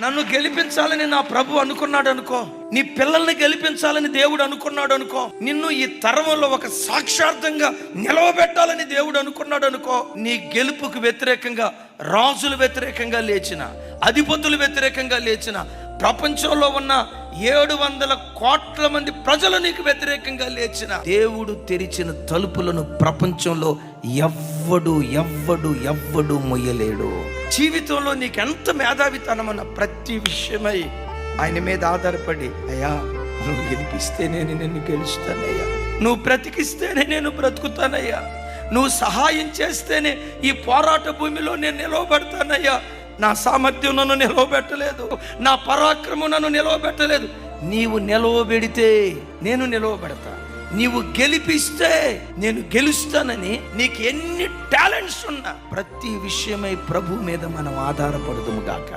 నన్ను గెలిపించాలని నా ప్రభు అనుకున్నాడు అనుకో, నీ పిల్లల్ని గెలిపించాలని దేవుడు అనుకున్నాడు అనుకో, నిన్ను ఈ తరంలో ఒక సాక్షార్థంగా నిలవబెట్టాలని దేవుడు అనుకున్నాడు అనుకో, నీ గెలుపుకు వ్యతిరేకంగా రాజులు వ్యతిరేకంగా లేచిన, అధిపతులు వ్యతిరేకంగా లేచిన, ప్రపంచంలో ఉన్న 700 కోట్ల మంది ప్రజలు నీకు వ్యతిరేకంగా లేచిన, దేవుడు తెరిచిన తలుపులను ప్రపంచంలో ఎవ్వడు మొయ్యలేడు. జీవితంలో నీకు ఎంత మేధావితనమన్న ప్రతి విషయమై ఆయన మీద ఆధారపడి, అయ్యా నువ్వు గెలిపిస్తేనే నేను గెలుస్తానయ్యా, నువ్వు బ్రతికిస్తేనే నేను బ్రతుకుతానయ్యా, నువ్వు సహాయం చేస్తేనే ఈ పోరాట భూమిలో నేను నిలవబడతానయ్యా. నా సామర్థ్యం నన్ను నిలవబెట్టలేదు, నా పరాక్రమం నన్ను నిలవబెట్టలేదు. నీవు నిలవబెడితే నేను నిలవబెడతా, నీవు గెలిపిస్తే నేను గెలుస్తానని. నీకు ఎన్ని టాలెంట్స్ ఉన్నా ప్రతి విషయమై ప్రభు మీద మనం ఆధారపడదుము గాక.